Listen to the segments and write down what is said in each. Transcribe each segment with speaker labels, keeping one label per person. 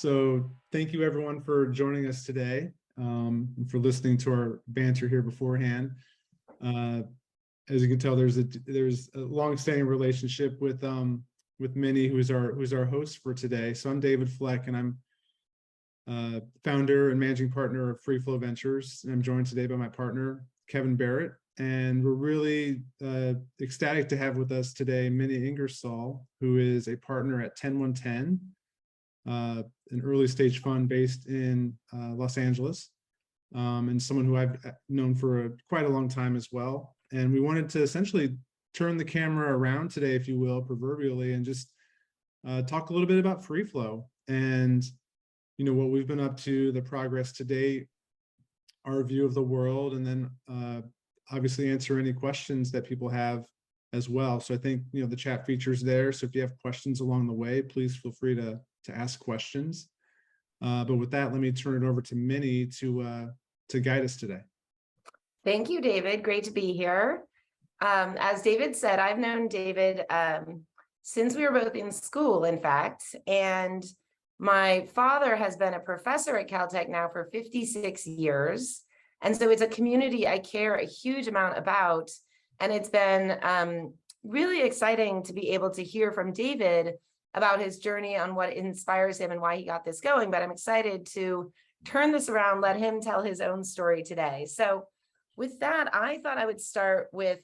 Speaker 1: So thank you everyone for joining us today, and for listening to our banter here beforehand. As you can tell, there's a long-standing relationship with Minnie, who's our host for today. So I'm David Fleck, and I'm founder and managing partner of Freeflow Ventures. And I'm joined today by my partner, Kevin Barrett. And we're really ecstatic to have with us today Minnie Ingersoll, who is a partner at TenOneTen, an early stage fund based in Los Angeles, and someone who I've known for quite a long time as well. And we wanted to essentially turn the camera around today, if you will, proverbially, and just talk a little bit about Freeflow and what we've been up to, the progress to date, our view of the world, and then obviously answer any questions that people have as well. So I think the chat feature's there. So if you have questions along the way, please feel free to ask questions. But with that, let me turn it over to Minnie to guide us today.
Speaker 2: Thank you, David. Great to be here. As David said, I've known David since we were both in school, in fact, and my father has been a professor at Caltech now for 56 years. And so it's a community I care a huge amount about. And it's been really exciting to be able to hear from David about his journey on what inspires him and why he got this going. But I'm excited to turn this around, let him tell his own story today. So with that, I thought I would start with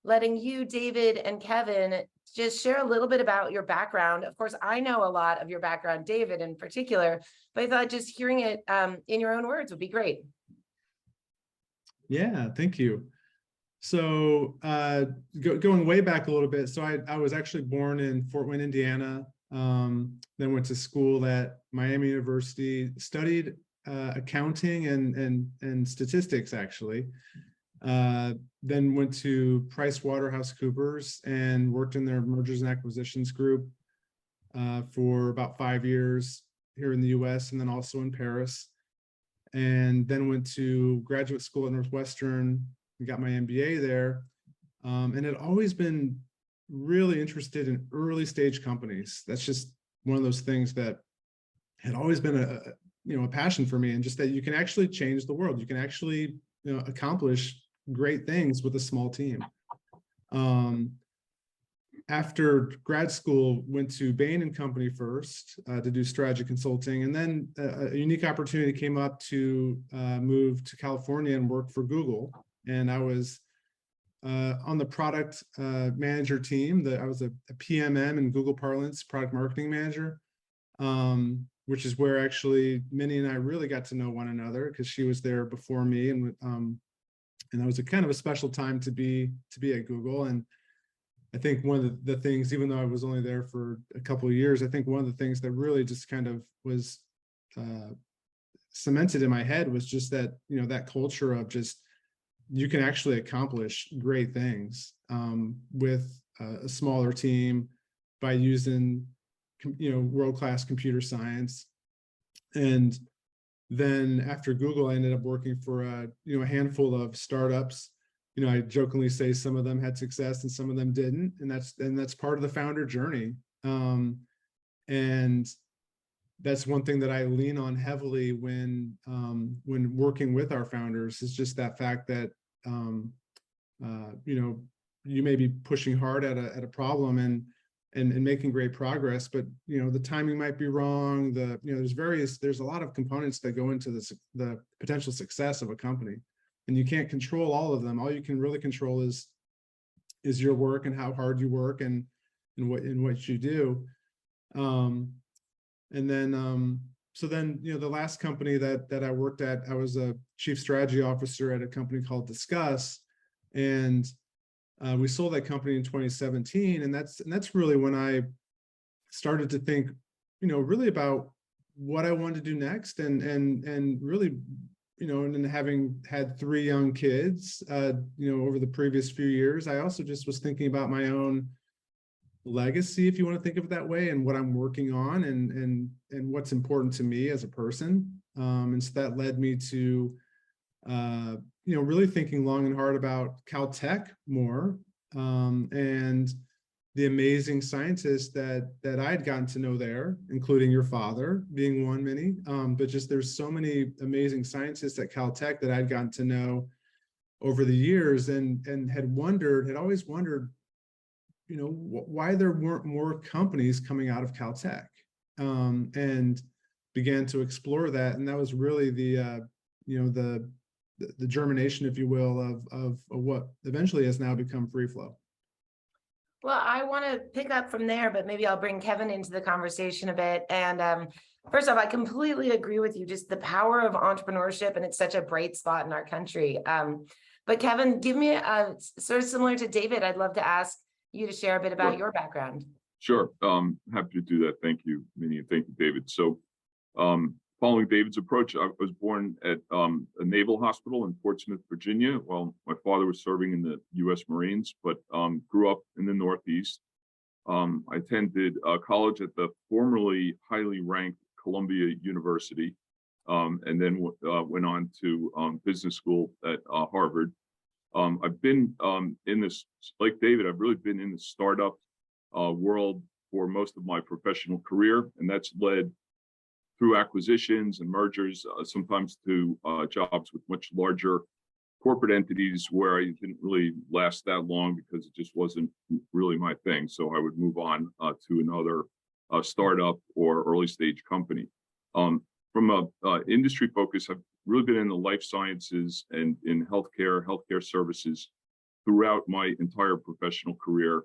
Speaker 2: letting you, David and Kevin, just share a little bit about your background. Of course, I know a lot of your background, David in particular, but I thought just hearing it in your own words would be great.
Speaker 1: Yeah, thank you. So going way back a little bit, so I was actually born in Fort Wayne, Indiana, then went to school at Miami University, studied accounting and statistics, actually. Then went to PricewaterhouseCoopers and worked in their mergers and acquisitions group for about 5 years here in the US, and then also in Paris. And then went to graduate school at Northwestern and got my MBA there, and had always been really interested in early stage companies. That's just one of those things that had always been a passion for me, and just that you can actually change the world. You can actually accomplish great things with a small team. After grad school, went to Bain & Company first to do strategy consulting, and then a unique opportunity came up to move to California and work for Google. And I was on the product manager team. I was a PMM in Google parlance, product marketing manager, which is where actually Minnie and I really got to know one another, because she was there before me, and that was a kind of a special time to be at Google. And I think one of the things, even though I was only there for a couple of years, I think one of the things that really just kind of was cemented in my head was just that, that culture of just, you can actually accomplish great things with a smaller team by using, world-class computer science. And then after Google, I ended up working for a handful of startups. I jokingly say some of them had success and some of them didn't, and that's part of the founder journey. And that's one thing that I lean on heavily when working with our founders, is just that fact that you may be pushing hard at a problem and making great progress, but the timing might be wrong. There's a lot of components that go into the potential success of a company. And you can't control all of them. All you can really control is your work and how hard you work and what you do. And then so then the last company that I worked at, I was a chief strategy officer at a company called Discuss, and we sold that company in 2017. And that's really when I started to think, really about what I wanted to do next, and really. And having had 3 young kids, over the previous few years, I also just was thinking about my own legacy, if you want to think of it that way, and what I'm working on, and what's important to me as a person. And so that led me to, really thinking long and hard about Caltech more, and the amazing scientists that I had gotten to know there, including your father being one, Minnie. But just there's so many amazing scientists at Caltech that I'd gotten to know over the years, and had always wondered, why there weren't more companies coming out of Caltech, and began to explore that. And that was really the germination, if you will, of what eventually has now become Freeflow.
Speaker 2: Well, I want to pick up from there, but maybe I'll bring Kevin into the conversation a bit. And first off, I completely agree with you, just the power of entrepreneurship, and it's such a bright spot in our country. But Kevin, give me sort of similar to David, I'd love to ask you to share a bit about your background.
Speaker 3: Sure. Happy to do that. Thank you, Minnie, and thank you, David. So following David's approach, I was born at a naval hospital in Portsmouth, Virginia, while my father was serving in the U.S. Marines, but grew up in the Northeast. I attended college at the formerly highly ranked Columbia University, and then went on to business school at Harvard. I've been in this, like David, I've really been in the startup world for most of my professional career, and that's led through acquisitions and mergers, sometimes to jobs with much larger corporate entities where I didn't really last that long because it just wasn't really my thing. So I would move on to another startup or early stage company. From a industry focus, I've really been in the life sciences and in healthcare services throughout my entire professional career.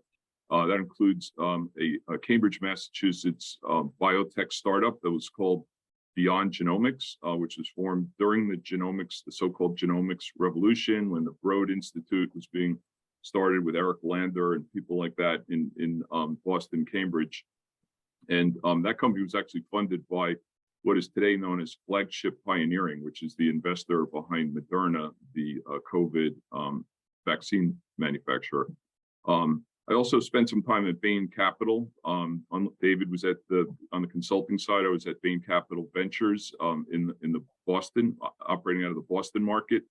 Speaker 3: That includes a Cambridge, Massachusetts biotech startup that was called Beyond Genomics, which was formed during the so-called genomics revolution, when the Broad Institute was being started with Eric Lander and people like that in Boston, Cambridge. And that company was actually funded by what is today known as Flagship Pioneering, which is the investor behind Moderna, the COVID vaccine manufacturer. I also spent some time at Bain Capital. David was on the consulting side. I was at Bain Capital Ventures in the Boston, operating out of the Boston market.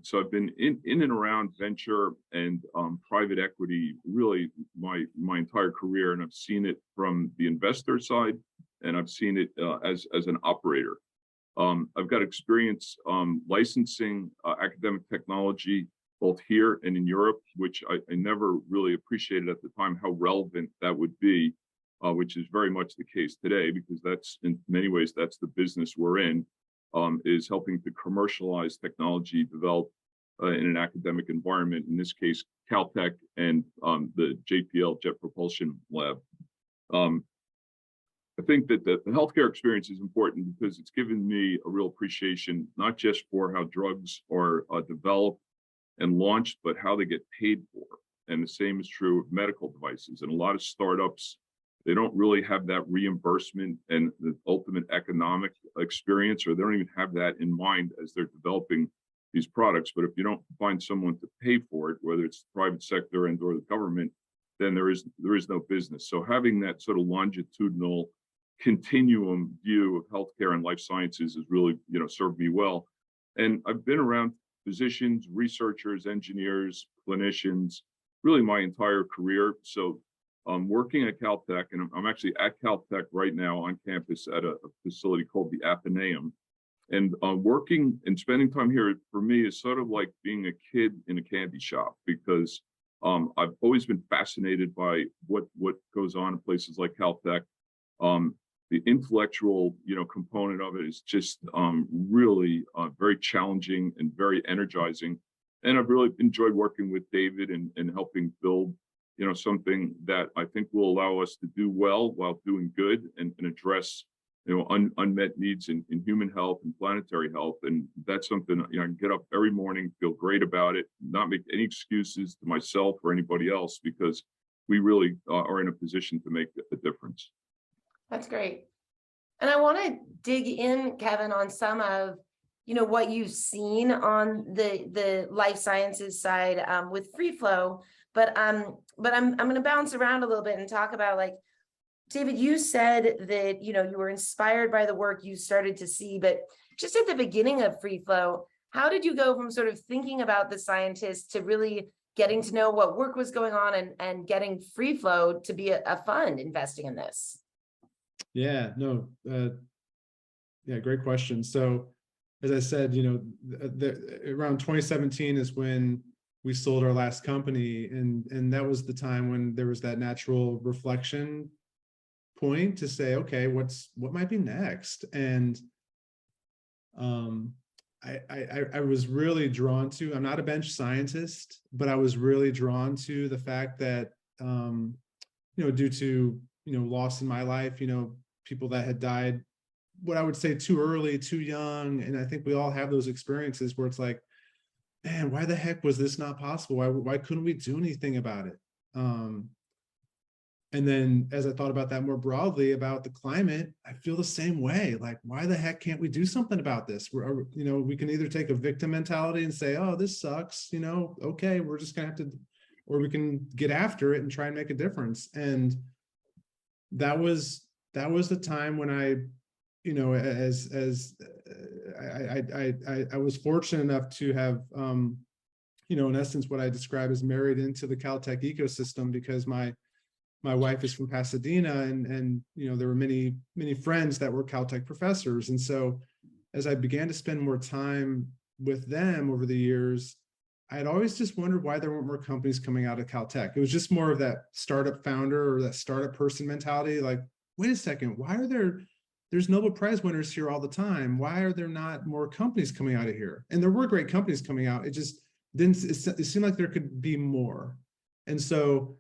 Speaker 3: So I've been in and around venture and private equity really my entire career, and I've seen it from the investor side, and I've seen it as an operator. I've got experience licensing academic technology both here and in Europe, which I never really appreciated at the time how relevant that would be, which is very much the case today, because that's, in many ways, that's the business we're in, is helping to commercialize technology developed in an academic environment, in this case, Caltech and the JPL Jet Propulsion Lab. I think that the healthcare experience is important because it's given me a real appreciation, not just for how drugs are developed and launched, but how they get paid for. And the same is true of medical devices. And a lot of startups, they don't really have that reimbursement and the ultimate economic experience, or they don't even have that in mind as they're developing these products. But if you don't find someone to pay for it, whether it's the private sector and or the government, then there is no business. So having that sort of longitudinal continuum view of healthcare and life sciences has really, served me well. And I've been around physicians, researchers, engineers, clinicians, really my entire career. So I'm working at Caltech, and I'm actually at Caltech right now on campus at a facility called the Athenaeum. And working and spending time here for me is sort of like being a kid in a candy shop, because I've always been fascinated by what goes on in places like Caltech. The intellectual, component of it is just really very challenging and very energizing. And I've really enjoyed working with David and helping build, something that I think will allow us to do well while doing good and address, unmet needs in human health and planetary health. And that's something, I can get up every morning, feel great about it, not make any excuses to myself or anybody else, because we really are in a position to make a difference.
Speaker 2: That's great. And I want to dig in, Kevin, on some of, what you've seen on the life sciences side with Freeflow. But I'm going to bounce around a little bit and talk about, like, David, you said that, you were inspired by the work you started to see, but just at the beginning of Freeflow, how did you go from sort of thinking about the scientists to really getting to know what work was going on and getting Freeflow to be a fund investing in this?
Speaker 1: Yeah, no, yeah, great question. So as I said, you know, around 2017 is when we sold our last company, and that was the time when there was that natural reflection point to say, okay, what might be next? And I was really drawn to, I'm not a bench scientist, but I was really drawn to the fact that, you know, due to, you know, loss in my life, you know, people that had died, what I would say too early, too young. And I think we all have those experiences where it's like, man, why the heck was this not possible? Why couldn't we do anything about it? And then as I thought about that more broadly about the climate, I feel the same way. Like, why the heck can't we do something about this? You know, we can either take a victim mentality and say, oh, this sucks, you know, okay, we're just gonna have to, or we can get after it and try and make a difference. And that was the time when I, you know, I was fortunate enough to have, you know, in essence, what I describe as married into the Caltech ecosystem, because my wife is from Pasadena, and you know, there were many friends that were Caltech professors. And so as I began to spend more time with them over the years, I had always just wondered why there weren't more companies coming out of Caltech. It was just more of that startup founder or that startup person mentality. Like, wait a second, why are there's Nobel Prize winners here all the time? Why are there not more companies coming out of here? And there were great companies coming out. It just didn't, it seemed like there could be more. And so,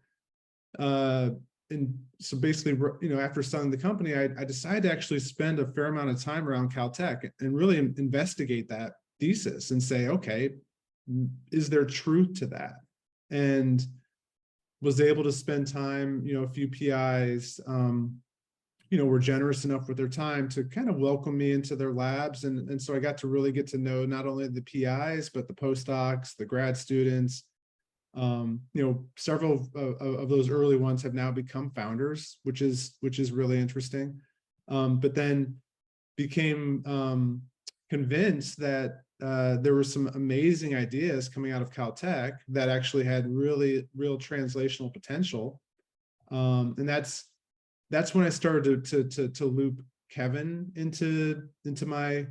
Speaker 1: basically, you know, after selling the company, I decided to actually spend a fair amount of time around Caltech and really investigate that thesis and say, okay, is there truth to that? And was able to spend time, you know, a few PIs, you know, were generous enough with their time to kind of welcome me into their labs. And so I got to really get to know not only the PIs, but the postdocs, the grad students. You know, several of those early ones have now become founders, which is really interesting. But then became convinced that there were some amazing ideas coming out of Caltech that actually had real translational potential. And that's when I started to loop Kevin into my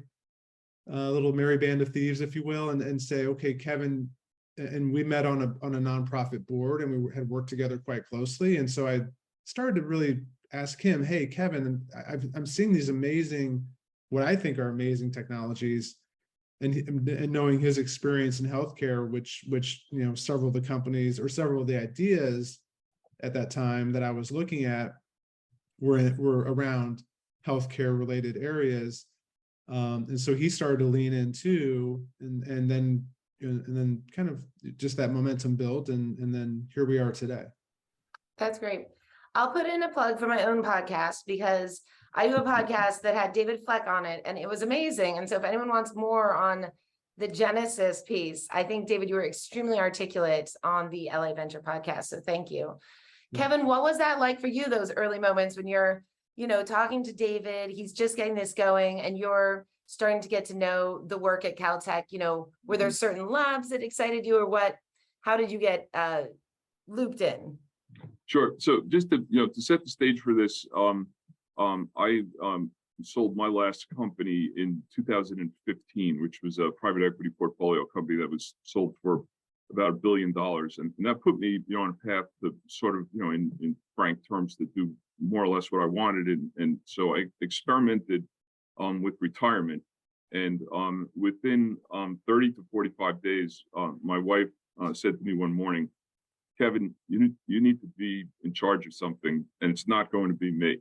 Speaker 1: little merry band of thieves, if you will, and say, okay, Kevin, and we met on a nonprofit board, and we had worked together quite closely. And so I started to really ask him, hey, Kevin, I'm seeing these amazing, what I think are amazing technologies, and knowing his experience in healthcare, which you know, several of the companies or several of the ideas at that time that I was looking at were around healthcare related areas. And so he started to lean in too, and then kind of just that momentum built, and then here we are today.
Speaker 2: That's great. I'll put in a plug for my own podcast, because I do a podcast that had David Fleck on it, and it was amazing. And so if anyone wants more on the Genesis piece, I think, David, you were extremely articulate on the LA Venture podcast. So thank you. Kevin, what was that like for you, those early moments when you're, you know, talking to David, he's just getting this going, and you're starting to get to know the work at Caltech? You know, were there certain labs that excited you, or what? How did you get looped in?
Speaker 3: Sure. So just to, you know, to set the stage for this, I sold my last company in 2015, which was a private equity portfolio company that was sold for about $1 billion. And that put me, you know, on a path to sort of, you know, in frank terms, to do more or less what I wanted. And so I experimented with retirement. And within 30 to 45 days, my wife said to me one morning, Kevin, you need to be in charge of something, and it's not going to be me.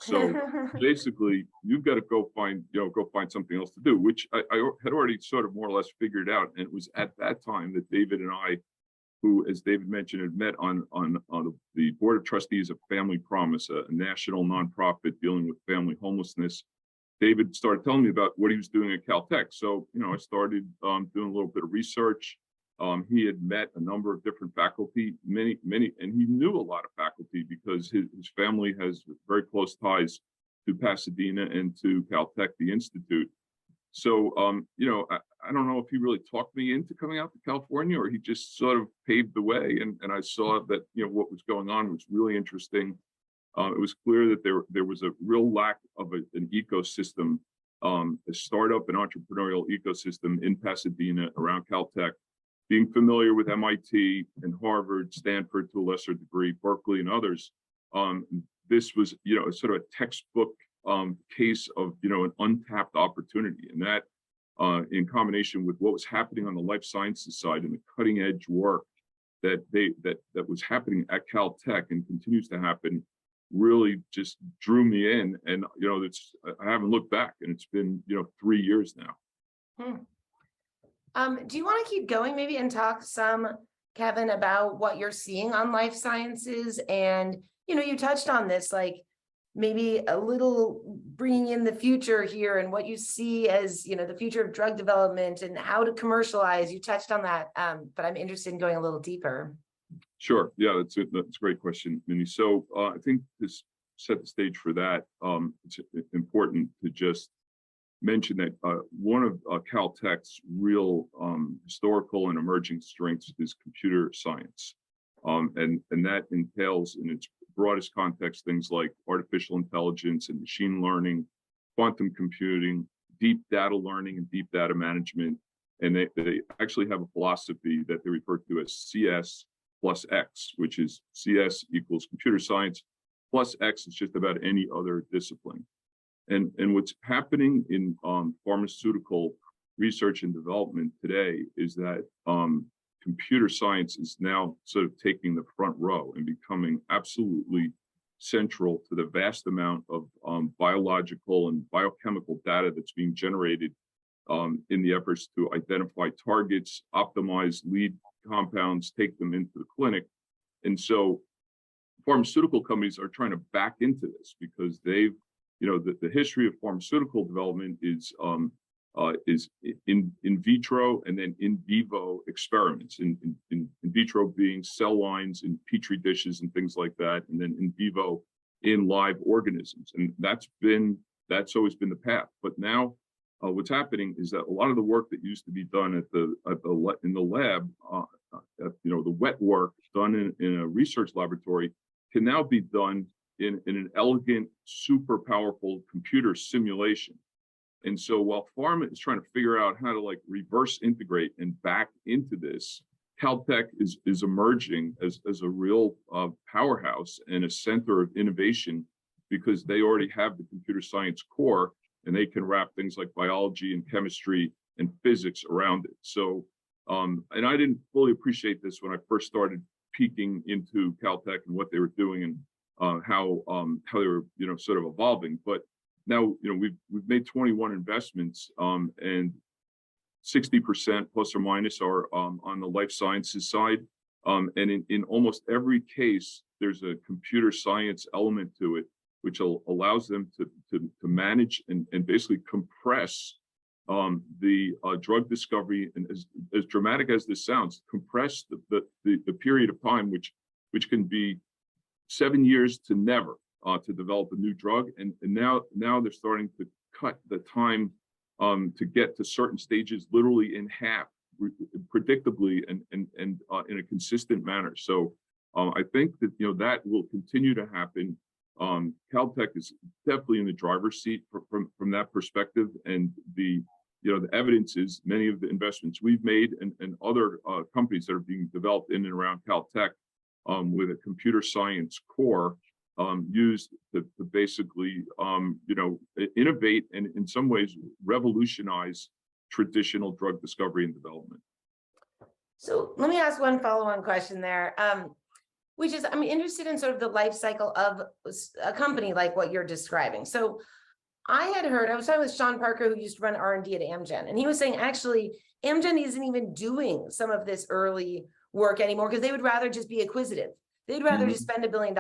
Speaker 3: So basically, you've got to go find something else to do, which I had already sort of more or less figured out. And it was at that time that David and I, who, as David mentioned, had met on the board of trustees of Family Promise, a national nonprofit dealing with family homelessness. David started telling me about what he was doing at Caltech. So, you know, I started doing a little bit of research. He had met a number of different faculty, many, and he knew a lot of faculty because his family has very close ties to Pasadena and to Caltech, the Institute. So, you know, I don't know if he really talked me into coming out to California, or he just sort of paved the way. And I saw that, what was going on was really interesting. It was clear that there was a real lack of an ecosystem, a startup and entrepreneurial ecosystem in Pasadena around Caltech. Being familiar with MIT and Harvard, Stanford to a lesser degree, Berkeley and others, this was, sort of a textbook case of, an untapped opportunity. And that, in combination with what was happening on the life sciences side and the cutting edge work that was happening at Caltech and continues to happen, really just drew me in. And, I haven't looked back, and it's been, 3 years now.
Speaker 2: Do you want to keep going maybe and talk some, Kevin, about what you're seeing on life sciences? And, you touched on this, like maybe a little bringing in the future here and what you see as, the future of drug development and how to commercialize. You touched on that, but I'm interested in going a little deeper.
Speaker 3: Sure. Yeah, that's a great question, Minnie. So I think to set the stage for that, it's important to just mention that one of Caltech's real historical and emerging strengths is computer science. And that entails, in its broadest context, things like artificial intelligence and machine learning, quantum computing, deep data learning and deep data management. And they actually have a philosophy that they refer to as CS plus X, which is CS equals computer science, plus X is just about any other discipline. And what's happening in pharmaceutical research and development today is that computer science is now sort of taking the front row and becoming absolutely central to the vast amount of biological and biochemical data that's being generated in the efforts to identify targets, optimize lead compounds, take them into the clinic. And so pharmaceutical companies are trying to back into this because they've, the history of pharmaceutical development is in vitro and then in vivo experiments. In vitro being cell lines in petri dishes and things like that, and then in vivo in live organisms. And that's always been the path. But now what's happening is that a lot of the work that used to be done in the lab, the wet work done in a research laboratory can now be done in an elegant, super powerful computer simulation. And so while pharma is trying to figure out how to reverse integrate and back into this, Caltech is emerging as a real powerhouse and a center of innovation because they already have the computer science core and they can wrap things like biology and chemistry and physics around it. So, and I didn't fully appreciate this when I first started peeking into Caltech and what they were doing and how they were, sort of evolving. But now, we've made 21 investments, and 60% plus or minus are on the life sciences side. And in almost every case, there's a computer science element to it, which allows them to manage and basically compress the drug discovery. And as dramatic as this sounds, compress the period of time, which can be 7 years to never to develop a new drug. And now they're starting to cut the time to get to certain stages literally in half, predictably and in a consistent manner. So I think that that will continue to happen. Caltech is definitely in the driver's seat from that perspective, and the evidence is many of the investments we've made and other companies that are being developed in and around Caltech with a computer science core used to basically innovate and in some ways revolutionize traditional drug discovery and development.
Speaker 2: So let me ask one follow-on question there, which is I'm interested in sort of the life cycle of a company like what you're describing. So I was talking with Sean Parker, who used to run R&D at Amgen, and he was saying actually Amgen isn't even doing some of this early work anymore because they would rather just be acquisitive. They'd rather just spend $1 billion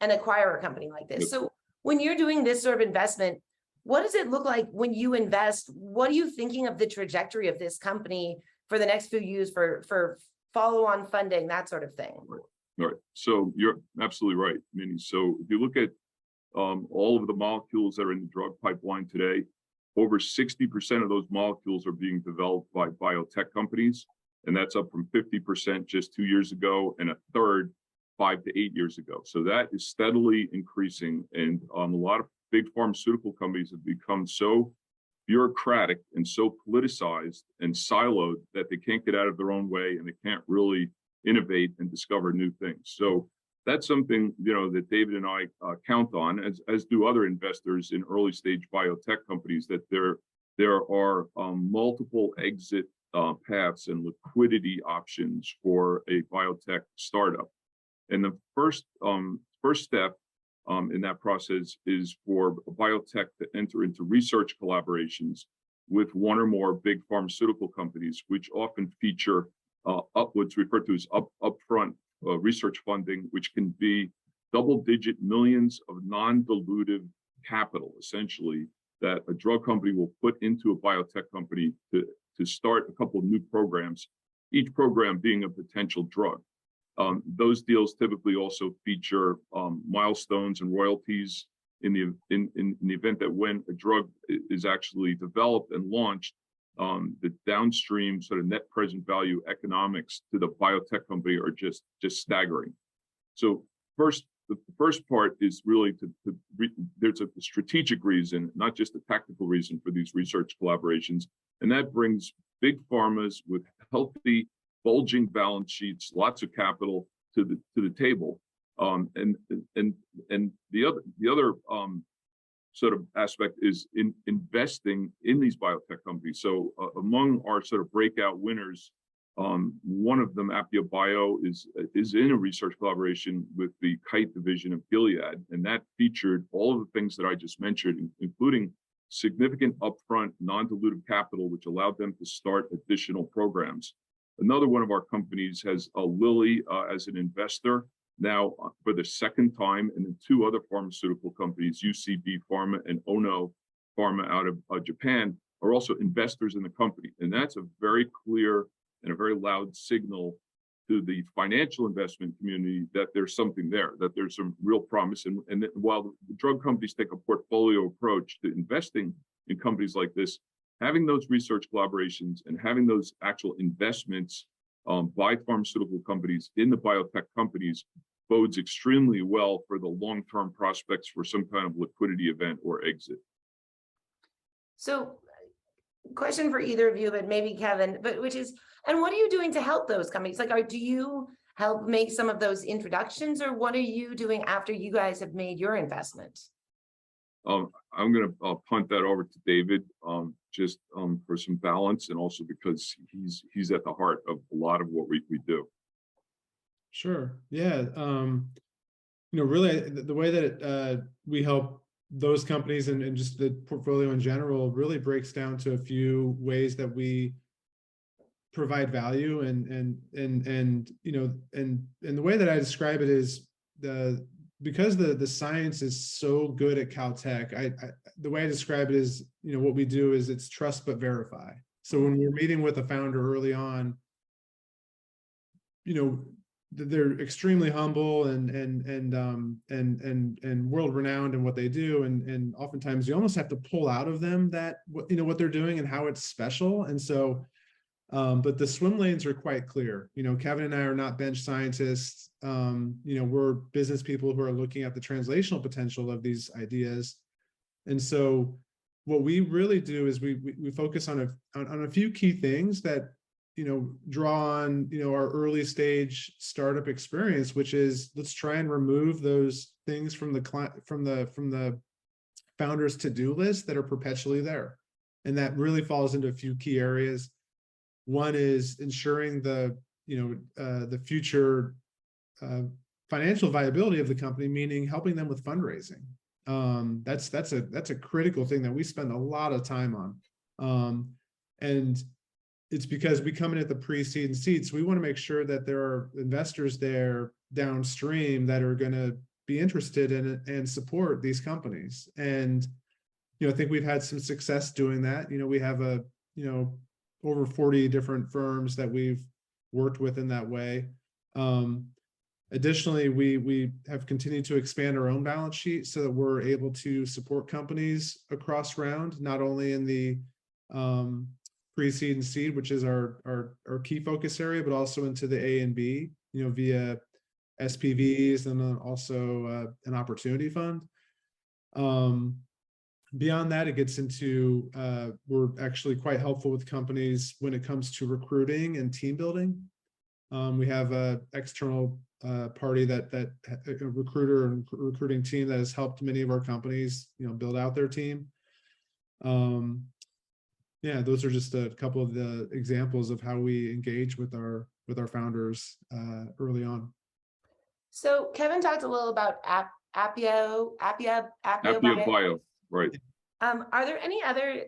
Speaker 2: and acquire a company like this. So when you're doing this sort of investment, what does it look like when you invest? What are you thinking of the trajectory of this company for the next few years for follow-on funding, that sort of thing?
Speaker 3: Right. So you're absolutely right, Minnie. So if you look at all of the molecules that are in the drug pipeline today, over 60% of those molecules are being developed by biotech companies, and that's up from 50% just 2 years ago, and a third 5 to 8 years ago. So that is steadily increasing, and a lot of big pharmaceutical companies have become so bureaucratic and so politicized and siloed that they can't get out of their own way, and they can't really innovate and discover new things. So that's something, you know, that David and I count on, as do other investors in early stage biotech companies, that there are multiple exit paths and liquidity options for a biotech startup. And the first step in that process is for a biotech to enter into research collaborations with one or more big pharmaceutical companies, which often feature what's referred to as upfront research funding, which can be double-digit millions of non-dilutive capital, essentially, that a drug company will put into a biotech company to start a couple of new programs, each program being a potential drug. Those deals typically also feature milestones and royalties in the event that when a drug is actually developed and launched, the downstream sort of net present value economics to the biotech company are just staggering. So the first part is really there's a strategic reason, not just a tactical reason, for these research collaborations, and that brings big pharmas with healthy, bulging balance sheets, lots of capital to the table. And the other sort of aspect is in investing in these biotech companies. So among our sort of breakout winners, one of them, Appia Bio, is in a research collaboration with the Kite division of Gilead, and that featured all of the things that I just mentioned, including significant upfront non-dilutive capital, which allowed them to start additional programs. Another one of our companies has Lilly as an investor now for the second time, and then two other pharmaceutical companies, UCB Pharma and Ono Pharma out of Japan, are also investors in the company. And that's a very clear and a very loud signal to the financial investment community that there's something there, that there's some real promise. And while the drug companies take a portfolio approach to investing in companies like this, having those research collaborations and having those actual investments by pharmaceutical companies in the biotech companies bodes extremely well for the long-term prospects for some kind of liquidity event or exit.
Speaker 2: So, question for either of you, but maybe Kevin, which is, and what are you doing to help those companies? Like, do you help make some of those introductions, or what are you doing after you guys have made your investment?
Speaker 3: I'm going to punt that over to David, just for some balance, and also because he's at the heart of a lot of what we do.
Speaker 1: Sure. Yeah. Really the way that we help those companies and just the portfolio in general really breaks down to a few ways that we provide value, and the way that I describe it is because the science is so good at Caltech, the way I describe it is, what we do is it's trust but verify. So when we're meeting with a founder early on, they're extremely humble and world renowned in what they do, and oftentimes you almost have to pull out of them that what they're doing and how it's special. And so but the swim lanes are quite clear. Kevin and I are not bench scientists. We're business people who are looking at the translational potential of these ideas. And so what we really do is we focus on a few key things that draw on our early stage startup experience, which is, let's try and remove those things from the founder's to-do list that are perpetually there. And that really falls into a few key areas. One is ensuring the future financial viability of the company, meaning helping them with fundraising. That's a critical thing that we spend a lot of time on. And it's because we come in at the pre-seed and seed, so we want to make sure that there are investors there downstream that are going to be interested in it and support these companies. And I think we've had some success doing that. We have over 40 different firms that we've worked with in that way. Additionally, we have continued to expand our own balance sheet so that we're able to support companies across round, not only in the pre-seed and seed, which is our key focus area, but also into the A and B, via SPVs and then also an opportunity fund. Beyond that, it gets into we're actually quite helpful with companies when it comes to recruiting and team building. We have a external party that a recruiter and recruiting team that has helped many of our companies, build out their team. Yeah, those are just a couple of the examples of how we engage with our founders early on.
Speaker 2: So Kevin talked a little about Appio
Speaker 3: Bio, right.
Speaker 2: Are there any other,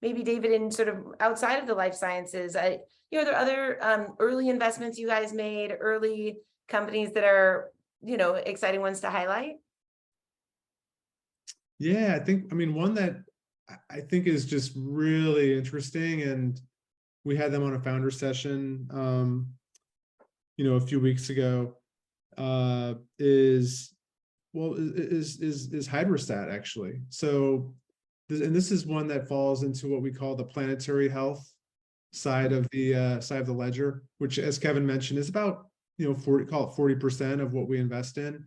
Speaker 2: maybe David, in sort of outside of the life sciences, are there other early investments you guys made, early companies that are, exciting ones to highlight?
Speaker 1: Yeah, one that I think is just really interesting, and we had them on a founder session, a few weeks ago, is hydrostat, actually. So, this is one that falls into what we call the planetary health side of the ledger, which, as Kevin mentioned, is about 40% of what we invest in.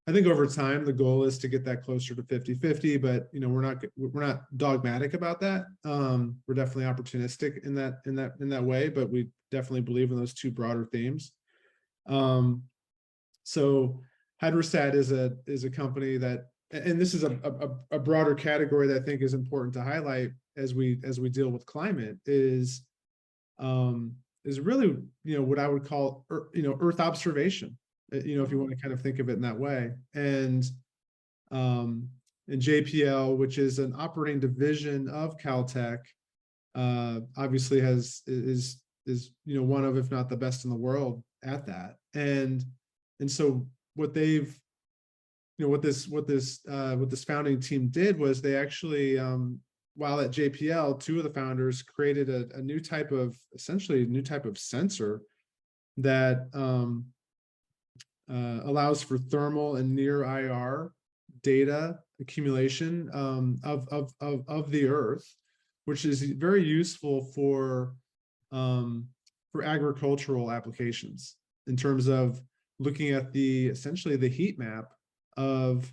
Speaker 1: I think over time the goal is to get that closer to 50-50, but we're not dogmatic about that. We're definitely opportunistic in that way, but we definitely believe in those two broader themes. So Hydrostat is a company that, and this is a broader category that I think is important to highlight as we deal with climate, is really what I would call Earth observation, if you want to kind of think of it in that way. And JPL, which is an operating division of Caltech, obviously is one of, if not the best in the world at that. And so what they've what this founding team did was they actually, while at JPL, two of the founders created a new type of sensor that allows for thermal and near IR data accumulation of the Earth, which is very useful for agricultural applications in terms of looking at essentially the heat map of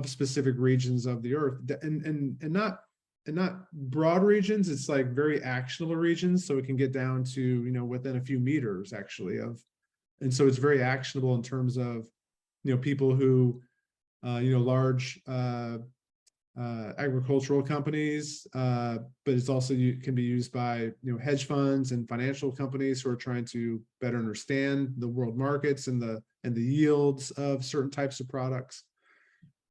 Speaker 1: specific regions of the Earth, and not broad regions. It's like very actionable regions, so it can get down to within a few meters actually of, and so it's very actionable in terms of people who large agricultural companies, but it's also can be used by hedge funds and financial companies who are trying to better understand the world markets and the yields of certain types of products.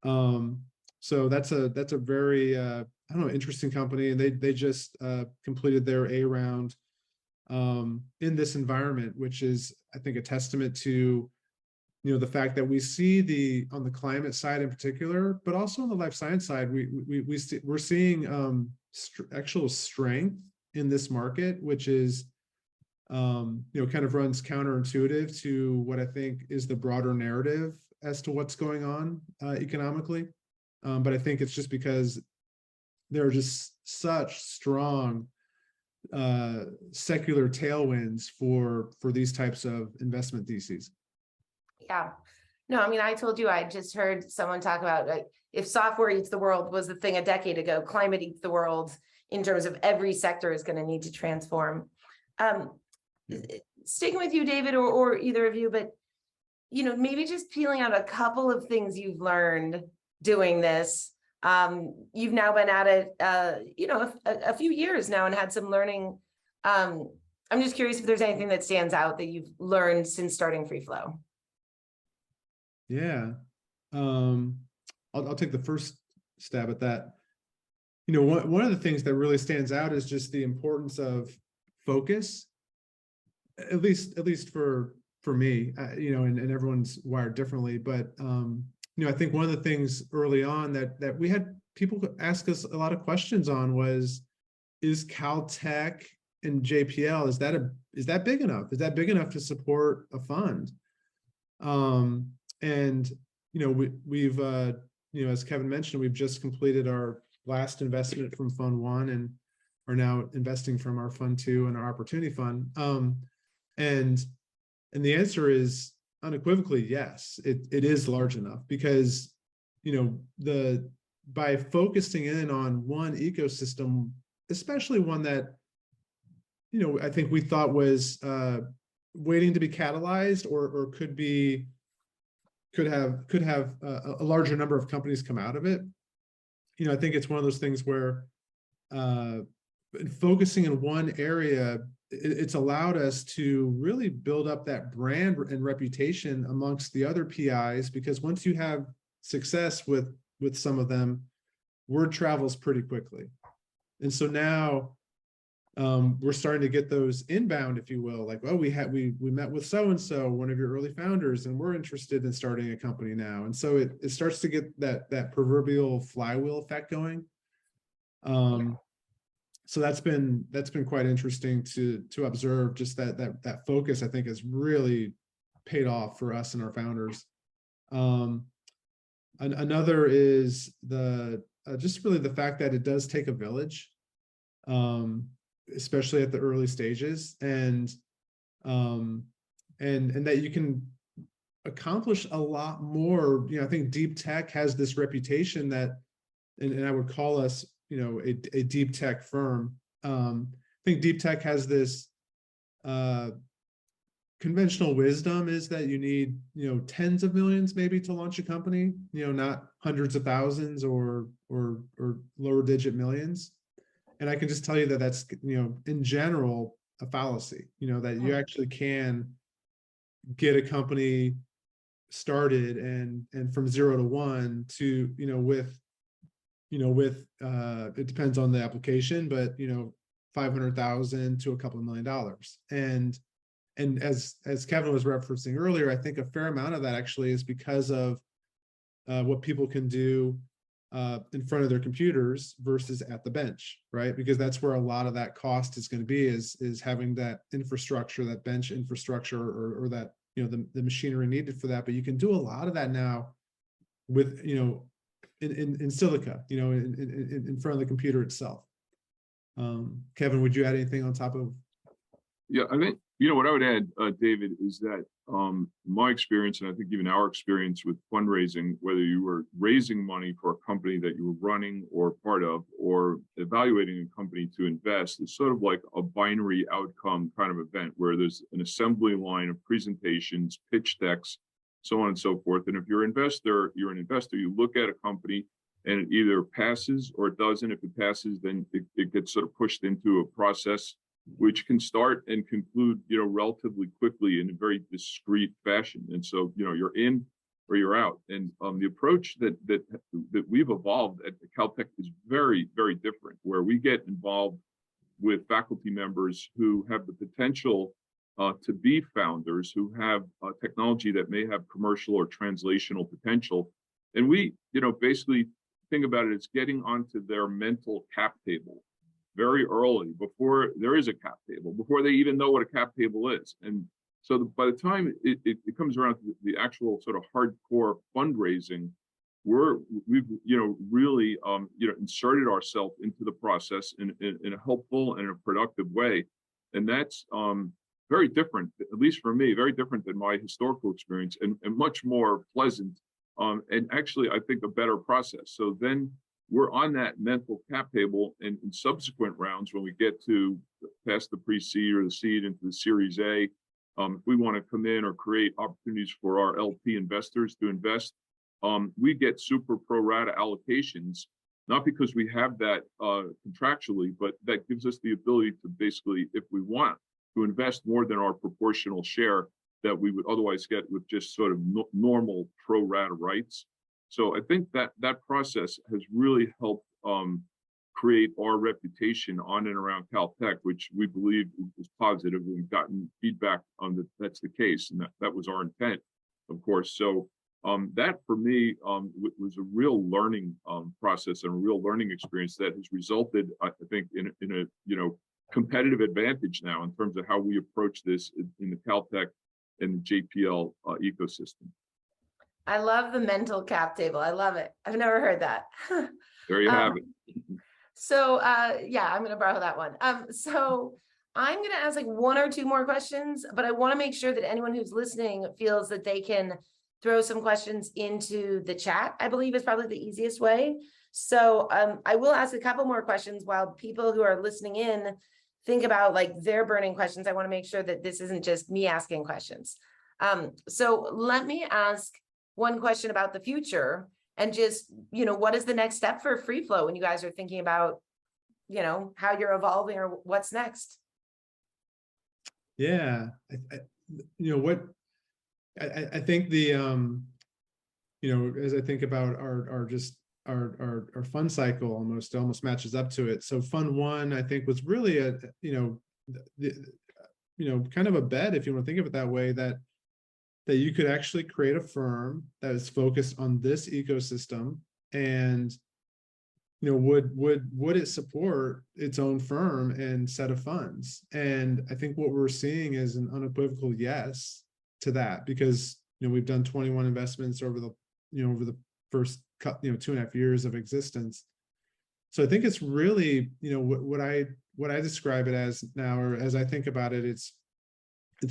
Speaker 1: So that's a very interesting company, and they just completed their A round in this environment, which is, I think, a testament to the fact that we see on the climate side in particular, but also on the life science side, we're seeing actual strength in this market, which is kind of runs counterintuitive to what I think is the broader narrative as to what's going on economically. But I think it's just because there are just such strong secular tailwinds for these types of investment theses.
Speaker 2: Yeah. No, I told you, I just heard someone talk about, like, if software eats the world was the thing a decade ago, climate eats the world in terms of every sector is going to need to transform. Sticking with you, David, or either of you, but, maybe just peeling out a couple of things you've learned doing this. You've now been at it, a few years now and had some learning. I'm just curious if there's anything that stands out that you've learned since starting Freeflow.
Speaker 1: Yeah, I'll take the first stab at that. One of the things that really stands out is just the importance of focus, at least for me, and everyone's wired differently. But I think one of the things early on that we had people ask us a lot of questions on was, is Caltech in JPL, is that big enough? Is that big enough to support a fund? And we've as Kevin mentioned, we've just completed our last investment from Fund 1 and are now investing from our Fund 2 and our Opportunity Fund. And the answer is unequivocally yes, it is large enough, because by focusing in on one ecosystem, especially one that I think we thought was waiting to be catalyzed, or could have a larger number of companies come out of it. I think it's one of those things where focusing in one area, it's allowed us to really build up that brand and reputation amongst the other PIs, because once you have success with some of them, word travels pretty quickly. And so now we're starting to get those inbound, if you will, like, oh, we met with so-and-so, one of your early founders, and we're interested in starting a company now. And so it starts to get that proverbial flywheel effect going. So that's been quite interesting to observe. Just that focus, I think, has really paid off for us and our founders. Another is just really the fact that it does take a village, especially at the early stages, and that you can accomplish a lot more. I think deep tech has this reputation that, and I would call us, a deep tech firm. I think deep tech has this conventional wisdom is that you need, tens of millions maybe to launch a company, not hundreds of thousands or lower digit millions. And I can just tell you that that's, in general, a fallacy, that you actually can get a company started and from 0 to 1 to, with it depends on the application, but, 500,000 to a couple of $1 million. And as Kevin was referencing earlier, I think a fair amount of that actually is because of what people can do in front of their computers versus at the bench, right? Because that's where a lot of that cost is going to be, is having that infrastructure, that bench infrastructure, or that, the machinery needed for that. But you can do a lot of that now with, in silica, in front of the computer itself. Kevin, would you add anything on top of?
Speaker 3: Yeah, I think, what I would add, David, is that my experience, and I think even our experience with fundraising, whether you were raising money for a company that you were running or part of, or evaluating a company to invest, is sort of like a binary outcome kind of event, where there's an assembly line of presentations, pitch decks, so on and so forth. And if you're an investor, you look at a company and it either passes or it doesn't. If it passes, then it gets sort of pushed into a process which can start and conclude, relatively quickly in a very discrete fashion. And so, you're in or you're out. And the approach that we've evolved at Caltech is very, very different, where we get involved with faculty members who have the potential to be founders, who have technology that may have commercial or translational potential. And we, basically think about it as getting onto their mental cap table very early, before there is a cap table, before they even know what a cap table is. And so by the time it comes around to the actual sort of hardcore fundraising, we've really inserted ourselves into the process in a helpful and a productive way. And that's very different, at least for me, very different than my historical experience, and much more pleasant, and actually I think a better process. So then we're on that mental cap table, and in subsequent rounds, when we get to past the pre-seed or the seed into the Series A, if we want to come in or create opportunities for our LP investors to invest, we get super pro rata allocations, not because we have that contractually, but that gives us the ability to basically, if we want, to invest more than our proportional share that we would otherwise get with just sort of normal pro rata rights. So I think that process has really helped create our reputation on and around Caltech, which we believe is positive. We've gotten feedback on that's the case, and that was our intent, of course. So that for me was a real learning process and a real learning experience that has resulted, I think, in a competitive advantage now in terms of how we approach this in the Caltech and the JPL ecosystem.
Speaker 2: I love the mental cap table. I love it. I've never heard that.
Speaker 3: There you have it.
Speaker 2: So yeah, I'm going to borrow that one. So I'm going to ask like one or two more questions, but I want to make sure that anyone who's listening feels that they can throw some questions into the chat. I believe is probably the easiest way. So I will ask a couple more questions while people who are listening in think about like their burning questions. I want to make sure that this isn't just me asking questions. So let me ask one question about the future and just, you know, what is the next step for Freeflow when you guys are thinking about, you know, how you're evolving or what's next?
Speaker 1: Yeah, you know what, I think the, you know, as I think about our fund cycle almost matches up to it. So fund one, I think, was really a, you know, kind of a bet, if you want to think of it that way, that you could actually create a firm that is focused on this ecosystem, and you know, would it support its own firm and set of funds? And I think what we're seeing is an unequivocal yes to that, because you know, we've done 21 investments over the first 2.5 years of existence. So I think it's really, you know, what I describe it as now, or as I think about it, it's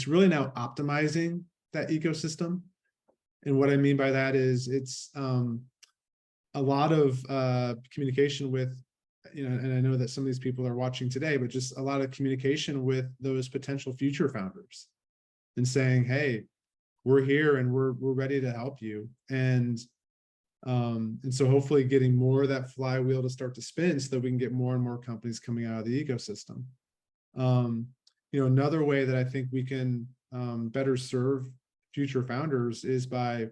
Speaker 1: really now optimizing that ecosystem. And what I mean by that is it's a lot of communication with, you know, and I know that some of these people are watching today, but just a lot of communication with those potential future founders and saying, hey, we're here and we're ready to help you. And so hopefully getting more of that flywheel to start to spin so that we can get more and more companies coming out of the ecosystem. You know, another way that I think we can better serve future founders is by,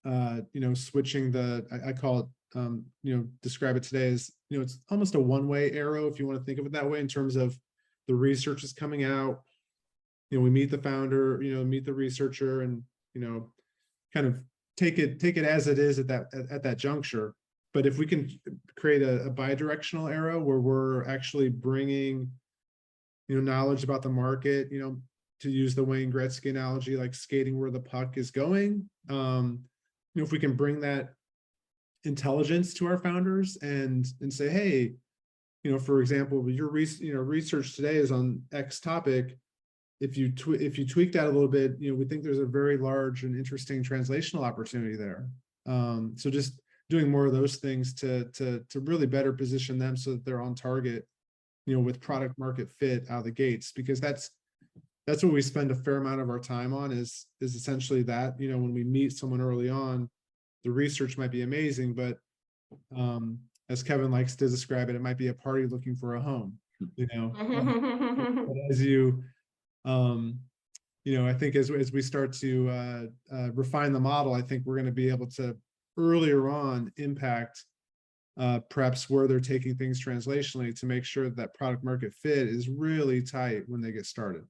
Speaker 1: you know, switching I call it, you know, describe it today as, you know, it's almost a one-way arrow, if you want to think of it that way, in terms of the research is coming out. You know, we meet the founder, you know, meet the researcher, and, you know, kind of take it as it is at that juncture. But if we can create a bi-directional arrow where we're actually bringing, you know, knowledge about the market, you know, to use the Wayne Gretzky analogy, like skating where the puck is going, you know, if we can bring that intelligence to our founders and say, hey, you know, for example, your research today is on X topic. If you tweak that a little bit, you know, we think there's a very large and interesting translational opportunity there. So just doing more of those things to really better position them so that they're on target, you know, with product market fit out of the gates, because that's what we spend a fair amount of our time on is essentially that, you know, when we meet someone early on, the research might be amazing, but as Kevin likes to describe it, it might be a party looking for a home, you know. But as you know, I think as we start to refine the model, I think we're going to be able to earlier on impact perhaps where they're taking things translationally to make sure that product market fit is really tight when they get started.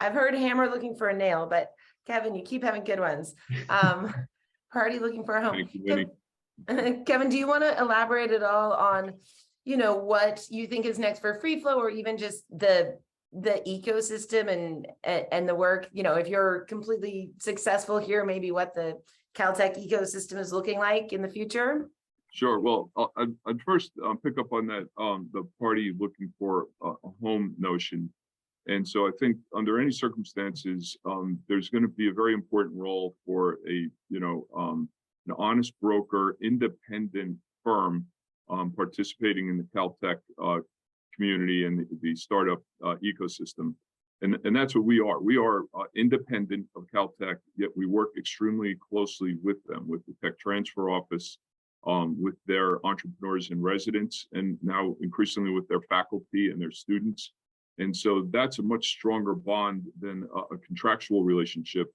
Speaker 2: I've heard hammer looking for a nail, but Kevin, you keep having good ones. Party looking for a home.
Speaker 3: Thank you, Minnie.
Speaker 2: Kevin, do you want to elaborate at all on, you know, what you think is next for Freeflow, or even just the ecosystem and the work, you know, if you're completely successful here, maybe what the Caltech ecosystem is looking like in the future?
Speaker 3: Sure. Well, I'd first pick up on that, the party looking for a home notion. And so I think under any circumstances, there's going to be a very important role for an honest broker, independent firm participating in the Caltech community and the startup ecosystem. And that's what we are. We are independent of Caltech, yet we work extremely closely with them, with the tech transfer office, with their entrepreneurs and residents, and now increasingly with their faculty and their students. And so that's a much stronger bond than a contractual relationship.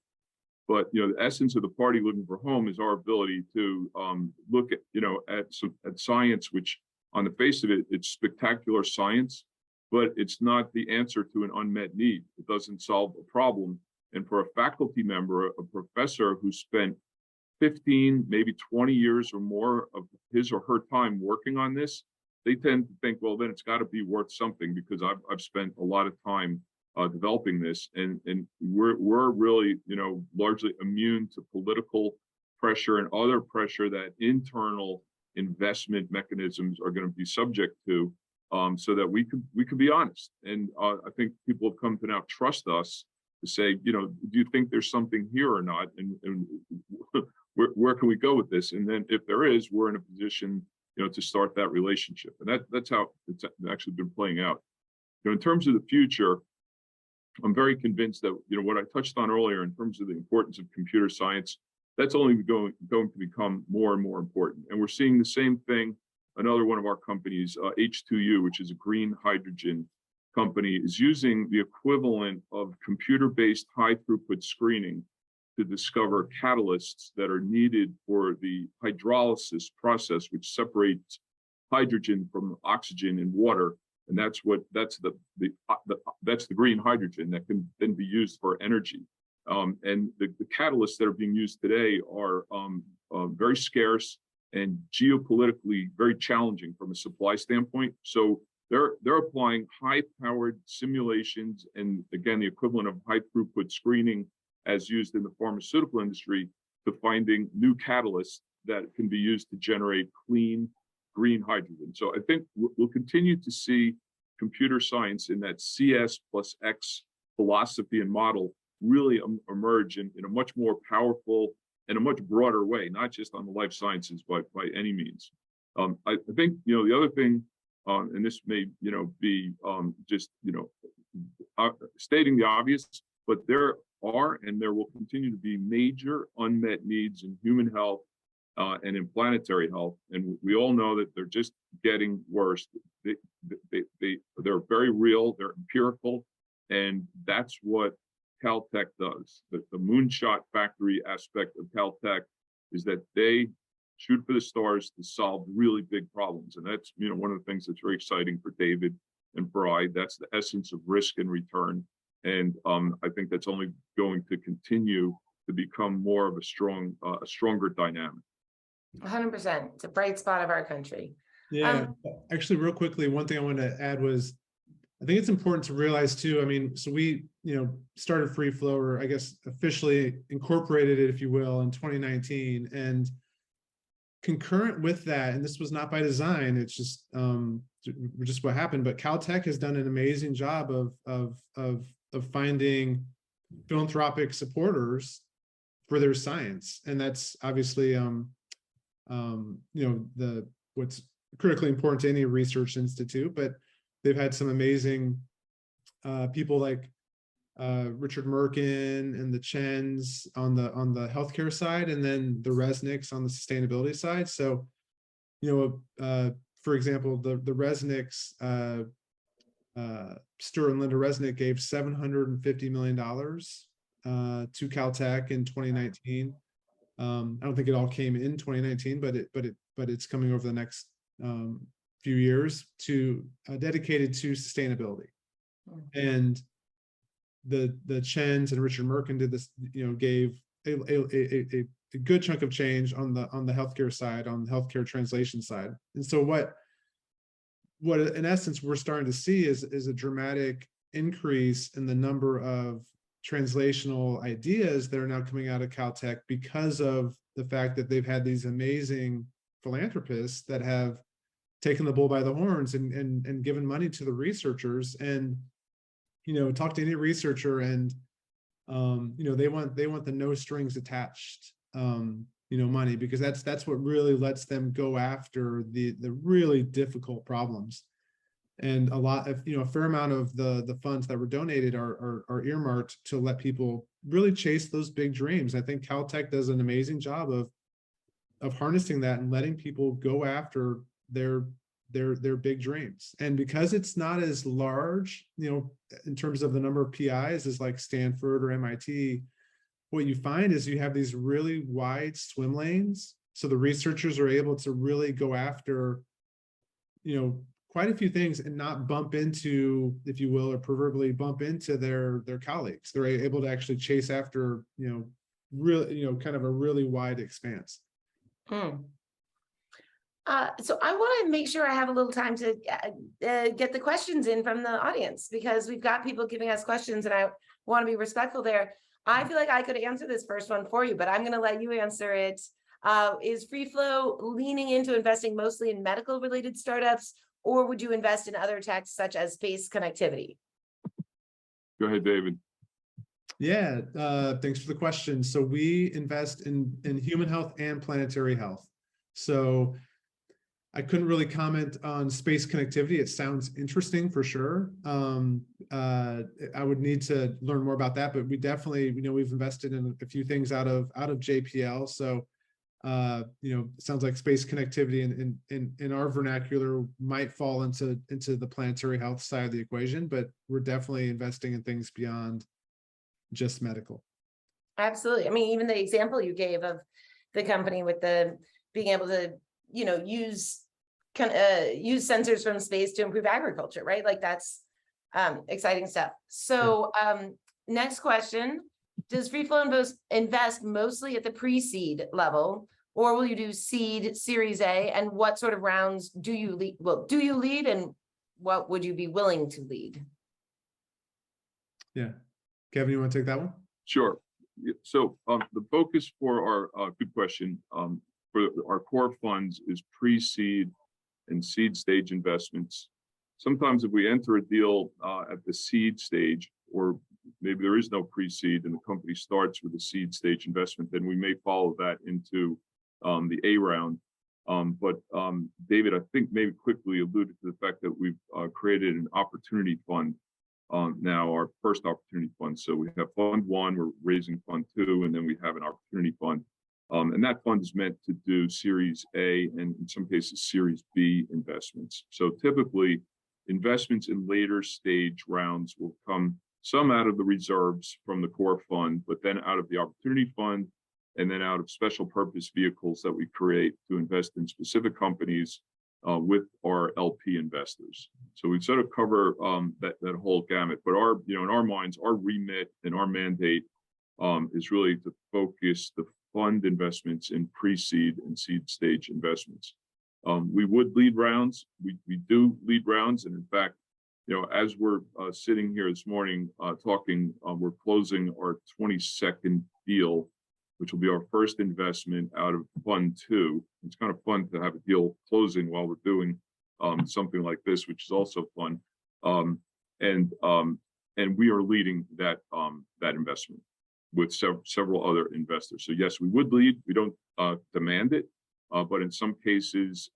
Speaker 3: But, you know, the essence of the party looking for home is our ability to look at, you know, at science, which on the face of it, it's spectacular science, but it's not the answer to an unmet need. It doesn't solve a problem. And for a faculty member, a professor who spent 15, maybe 20 years or more of his or her time working on this, they tend to think, well, then it's got to be worth something because I've spent a lot of time developing this, and we're really, you know, largely immune to political pressure and other pressure that internal investment mechanisms are going to be subject to, so that we could be honest. And I think people have come to now trust us to say, you know, do you think there's something here or not, and where can we go with this? And then if there is, we're in a position, you know, to start that relationship. And that's how it's actually been playing out. You know, in terms of the future, I'm very convinced that, you know, what I touched on earlier in terms of the importance of computer science, that's only going to become more and more important. And we're seeing the same thing. Another one of our companies, H2U, which is a green hydrogen company, is using the equivalent of computer-based high throughput screening to discover catalysts that are needed for the hydrolysis process, which separates hydrogen from oxygen in water. And that's the green hydrogen that can then be used for energy. And the catalysts that are being used today are very scarce and geopolitically very challenging from a supply standpoint. So they're applying high-powered simulations and, again, the equivalent of high-throughput screening as used in the pharmaceutical industry to finding new catalysts that can be used to generate clean green hydrogen. So I think we'll continue to see computer science in that CS plus X philosophy and model really emerge in a much more powerful and a much broader way, not just on the life sciences, but by any means. I think, you know, the other thing, and this may, you know, be just, you know, stating the obvious, but there are and there will continue to be major unmet needs in human health and in planetary health. And we all know that they're just getting worse. They're very real, they're empirical, and that's what Caltech does. The moonshot factory aspect of Caltech is that they shoot for the stars to solve really big problems. And that's, you know, one of the things that's very exciting for David and for I. That's the essence of risk and return. And I think that's only going to continue to become more of a stronger dynamic.
Speaker 2: 100%. It's a bright spot of our country.
Speaker 1: Yeah, actually, real quickly, one thing I wanted to add was, I think it's important to realize too, I mean, so we, you know, started Freeflow, or I guess officially incorporated it, if you will, in 2019. And concurrent with that, and this was not by design, it's just what happened, but Caltech has done an amazing job of finding philanthropic supporters for their science. And that's obviously, you know, what's critically important to any research institute, but they've had some amazing people like Richard Merkin and the Chens on the healthcare side, and then the Resnicks on the sustainability side. So, you know, for example, the Resnicks, Stuart and Linda Resnick gave $750 million to Caltech in 2019. I don't think it all came in 2019, but it's coming over the next few years to dedicated to sustainability. And the Chens and Richard Merkin did this, you know, gave a good chunk of change on the healthcare side, on the healthcare translation side. And so what in essence we're starting to see is a dramatic increase in the number of translational ideas that are now coming out of Caltech because of the fact that they've had these amazing philanthropists that have taken the bull by the horns and given money to the researchers. And, you know, talk to any researcher and, you know, they want the no strings attached, you know, money, because that's what really lets them go after the really difficult problems. And a lot of, you know, a fair amount of the funds that were donated are earmarked to let people really chase those big dreams. I think Caltech does an amazing job of harnessing that and letting people go after their big dreams. And because it's not as large, you know, in terms of the number of PIs as like Stanford or MIT, what you find is you have these really wide swim lanes. So the researchers are able to really go after, you know, quite a few things and not bump into, if you will, or proverbially bump into their colleagues. They're able to actually chase after, you know, really, you know, kind of a really wide expanse.
Speaker 2: So I want to make sure I have a little time to get the questions in from the audience, because we've got people giving us questions and I want to be respectful there. I feel like I could answer this first one for you, but I'm going to let you answer it. Is Freeflow leaning into investing mostly in medical related startups, or would you invest in other techs such as space connectivity?
Speaker 3: Go ahead, David.
Speaker 1: Yeah, thanks for the question. So we invest in human health and planetary health. So I couldn't really comment on space connectivity. It sounds interesting for sure. I would need to learn more about that, but we definitely, we've invested in a few things out of JPL. So, it sounds like space connectivity in our vernacular might fall into the planetary health side of the equation, but we're definitely investing in things beyond just medical.
Speaker 2: Absolutely. I mean, even the example you gave of the company with the being able to, use sensors from space to improve agriculture, right? Like that's exciting stuff. So next question, does Freeflow invest mostly at the pre-seed level, or will you do seed, Series A, and what sort of rounds do you lead? Well, do you lead, and what would you be willing to lead?
Speaker 1: Yeah. Kevin, you want to take that one?
Speaker 3: Sure. So the focus for our good question for our core funds is pre-seed and seed stage investments. Sometimes if we enter a deal at the seed stage, or maybe there is no pre-seed and the company starts with a seed stage investment, then we may follow that into the A round. But David, I think maybe quickly alluded to the fact that we've created an opportunity fund now, our first opportunity fund. So we have fund one, we're raising fund two, and then we have an opportunity fund. And that fund is meant to do Series A and in some cases Series B investments. So typically investments in later stage rounds will come some out of the reserves from the core fund, but then out of the opportunity fund, and then out of special purpose vehicles that we create to invest in specific companies with our LP investors. So we sort of cover that whole gamut. But in our minds, our remit and our mandate is really to focus the fund investments in pre-seed and seed stage investments. We would lead rounds. We do lead rounds, and in fact, as we're sitting here this morning talking, we're closing our 22nd deal, which will be our first investment out of fund two. It's kind of fun to have a deal closing while we're doing something like this, which is also fun. And we are leading that investment with several other investors. So yes, we would lead. We don't demand it, but in some cases,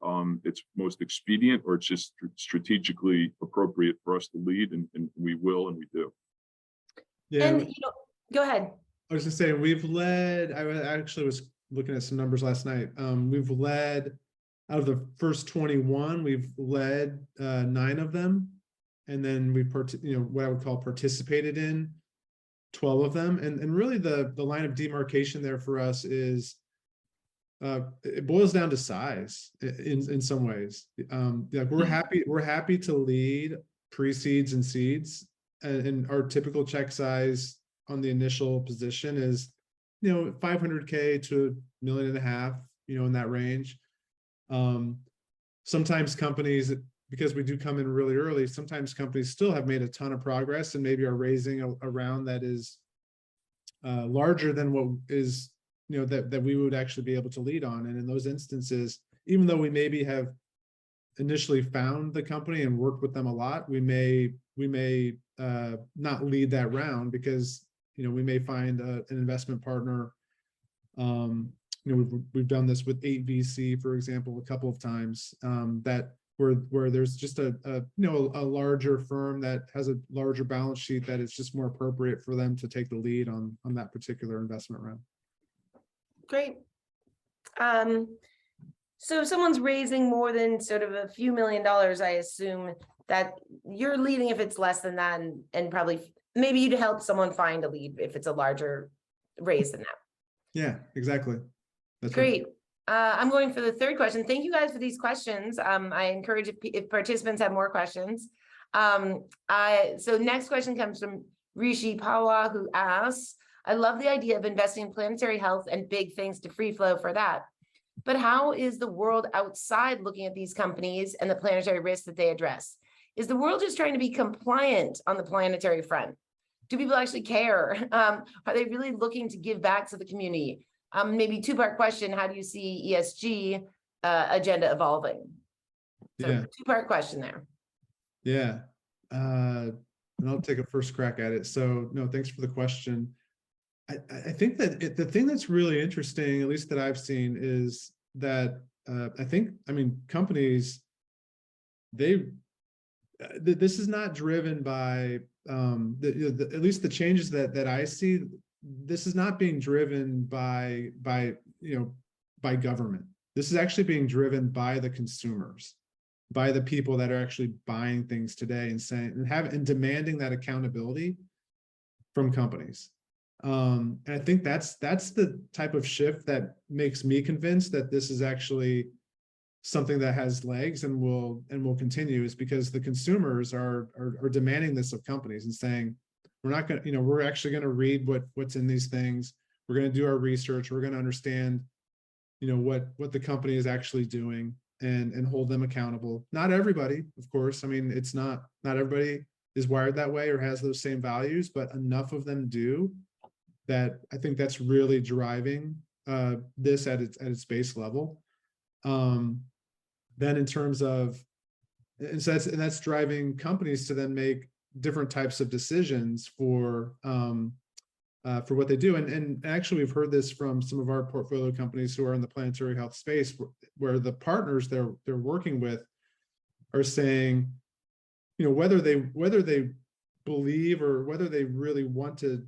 Speaker 3: it's most expedient, or it's just strategically appropriate for us to lead, and we will, and we do.
Speaker 1: Yeah.
Speaker 2: And go ahead.
Speaker 1: I was just saying, we've led, I actually was looking at some numbers last night. We've led, out of the first 21, we've led 9 of them. And then we, what I would call participated in 12 of them. And really the line of demarcation there for us is, it boils down to size in some ways. Like we're happy to lead pre-seeds and seeds, and our typical check size on the initial position is, $500K to $1.5 million, in that range. Sometimes companies, because we do come in really early, sometimes companies still have made a ton of progress and maybe are raising a round that is larger than what is, that we would actually be able to lead on. And in those instances, even though we maybe have initially found the company and worked with them a lot, we may not lead that round because we may find an investment partner. We've done this with 8VC, for example, a couple of times, that where there's just a larger firm that has a larger balance sheet that it's just more appropriate for them to take the lead on that particular investment round.
Speaker 2: Great. So if someone's raising more than sort of a few $1 million, I assume that you're leading if it's less than that, and probably maybe you'd help someone find a lead if it's a larger raise than that. Yeah,
Speaker 1: exactly. That's
Speaker 2: great.
Speaker 1: Right.
Speaker 2: I'm going for the third question. Thank you guys for these questions. I encourage if participants have more questions. So next question comes from Rishi Pawa, who asks, I love the idea of investing in planetary health, and big thanks to Freeflow for that. but how is the world outside looking at these companies and the planetary risks that they address? Is the world just trying to be compliant on the planetary front? Do people actually care? Are they really looking to give back to the community? Maybe two-part question, how do you see ESG agenda evolving? So
Speaker 1: Yeah.
Speaker 2: two-part question there.
Speaker 1: Yeah. And I'll take a first crack at it. So no, thanks for the question. I think that the thing that's really interesting, at least that I've seen, is that I mean, companies, this is not driven by at least the changes that I see. This is not being driven by government. This is actually being driven by the consumers, by the people that are actually buying things today and saying and demanding that accountability from companies. And I think that's the type of shift that makes me convinced that this is actually something that has legs and will continue, is because the consumers are demanding this of companies and saying, we're not going to, we're actually going to read what's in these things. We're going to do our research. We're going to understand, what the company is actually doing and hold them accountable. Not everybody, of course. I mean, it's not everybody is wired that way or has those same values, but enough of them do, that I think that's really driving this at its base level. Then in terms of, and so that's driving companies to then make different types of decisions for what they do. And actually, we've heard this from some of our portfolio companies who are in the planetary health space, where the partners they're working with are saying, whether they believe or whether they really want to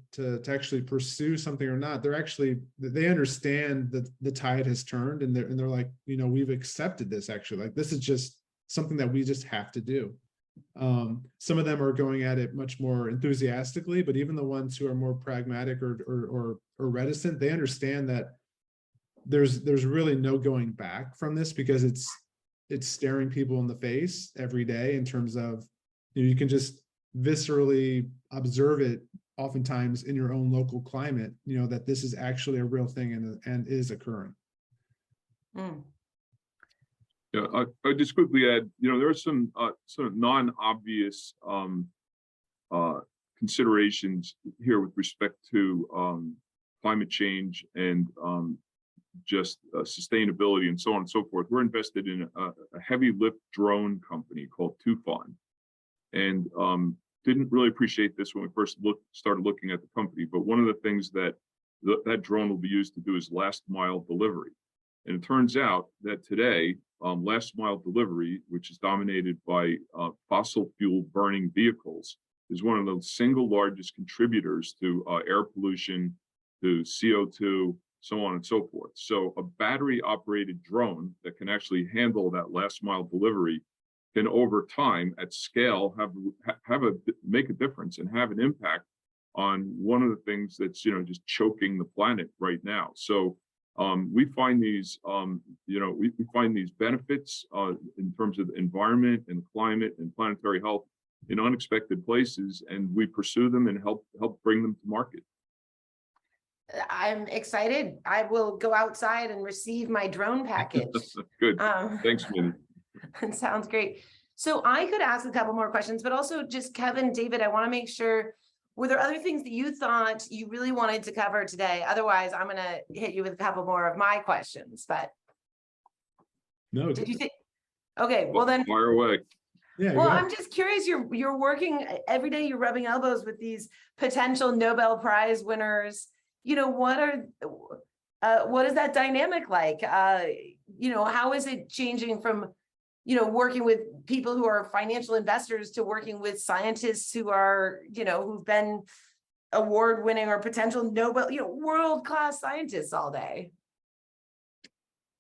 Speaker 1: actually pursue something or not, they understand that the tide has turned, and they're like, we've accepted this, actually, like this is just something that we just have to do. Some of them are going at it much more enthusiastically, but even the ones who are more pragmatic or reticent, they understand that there's really no going back from this, because it's staring people in the face every day, in terms of, you can just viscerally observe it oftentimes in your own local climate, that this is actually a real thing and is occurring.
Speaker 3: Yeah, I just quickly add, there are some sort of non-obvious considerations here with respect to climate change and just sustainability and so on and so forth. We're invested in a heavy lift drone company called Tufan, and didn't really appreciate this when we first started looking at the company. But one of the things that that drone will be used to do is last mile delivery. And it turns out that today, last mile delivery, which is dominated by fossil fuel burning vehicles, is one of the single largest contributors to air pollution, to CO2, so on and so forth. So a battery operated drone that can actually handle that last mile delivery can, over time at scale, make a difference and have an impact on one of the things that's just choking the planet right now. So we find these we find these benefits in terms of the environment and climate and planetary health in unexpected places, and we pursue them and help bring them to market.
Speaker 2: I'm excited. I will go outside and receive my drone package.
Speaker 3: Good. Thanks, Minnie.
Speaker 2: Sounds great. So I could ask a couple more questions, but also just Kevin, David, I want to make sure, were there other things that you thought you really wanted to cover today? Otherwise, I'm going to hit you with a couple more of my questions, but
Speaker 1: no.
Speaker 2: Did you think? Okay, well then.
Speaker 3: Fire away.
Speaker 1: Yeah.
Speaker 2: Well, I'm just curious, you're working every day, you're rubbing elbows with these potential Nobel Prize winners. What is that dynamic like? How is it changing from, working with people who are financial investors to working with scientists who are, who've been award winning or potential Nobel, world-class scientists all day?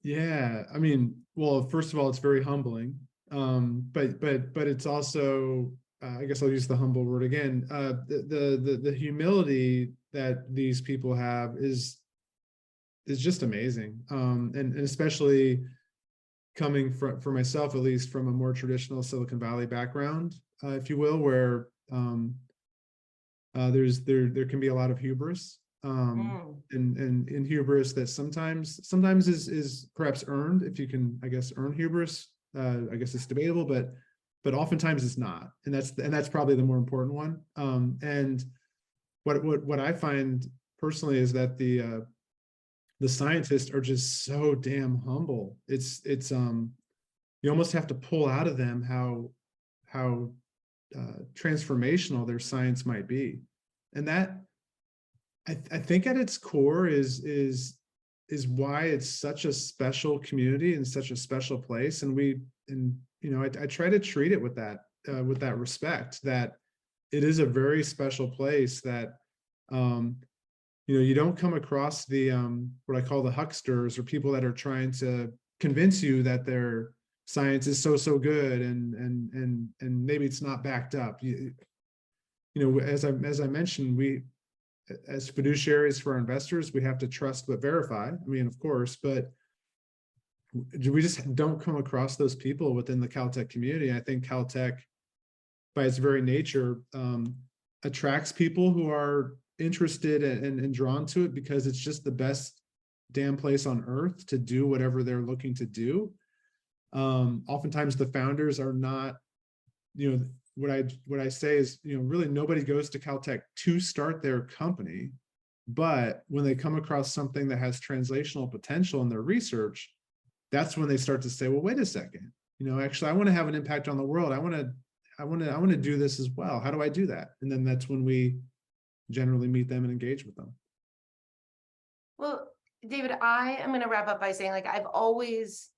Speaker 2: Yeah,
Speaker 1: I mean, well, first of all, it's very humbling. But it's also, I guess I'll use the humble word again. The humility that these people have is just amazing. And especially coming for myself, at least, from a more traditional Silicon Valley background, if you will, where there can be a lot of hubris and hubris that sometimes is perhaps earned, if you can, I guess, earn hubris. I guess it's debatable, but oftentimes it's not, and that's probably the more important one. And what I find personally is that the scientists are just so damn humble. It's you almost have to pull out of them how transformational their science might be, and that I think at its core is why it's such a special community and such a special place. And I try to treat it with that respect, that it is a very special place, that you don't come across the what I call the hucksters, or people that are trying to convince you that their science is so good and maybe it's not backed up. As I mentioned, we, as fiduciaries for our investors, we have to trust but verify. I mean, of course, but we just don't come across those people within the Caltech community. I think Caltech, by its very nature, attracts people who are interested and drawn to it, because it's just the best damn place on earth to do whatever they're looking to do. Oftentimes the founders are not, what I say is, really nobody goes to Caltech to start their company, but when they come across something that has translational potential in their research, that's when they start to say, well, wait a second, actually I want to have an impact on the world. I want to do this as well. How do I do that? And then that's when we generally meet them and engage with them.
Speaker 2: Well, David, I am going to wrap up by saying, I've always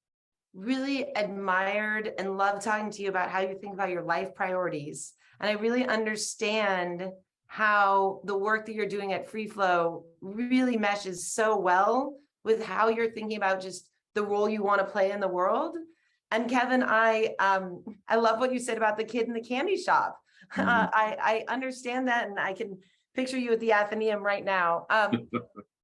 Speaker 2: really admired and loved talking to you about how you think about your life priorities. And I really understand how the work that you're doing at Freeflow really meshes so well with how you're thinking about just the role you want to play in the world. And Kevin, I love what you said about the kid in the candy shop. I understand that, and I can picture you at the Athenaeum right now.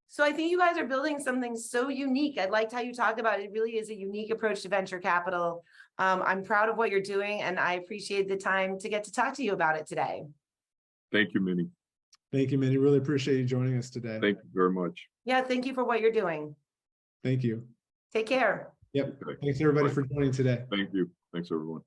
Speaker 2: So I think you guys are building something so unique. I liked how you talk about it. It really is a unique approach to venture capital. I'm proud of what you're doing, and I appreciate the time to get to talk to you about it today.
Speaker 3: Thank you, Minnie.
Speaker 1: Thank you, Minnie. Really appreciate you joining us today.
Speaker 3: Thank you very much.
Speaker 2: Yeah, thank you for what you're doing.
Speaker 1: Thank you.
Speaker 2: Take care.
Speaker 1: Yep.
Speaker 3: Okay.
Speaker 1: Thanks everybody
Speaker 3: Bye.
Speaker 1: for joining today.
Speaker 3: Thank you. Thanks, everyone.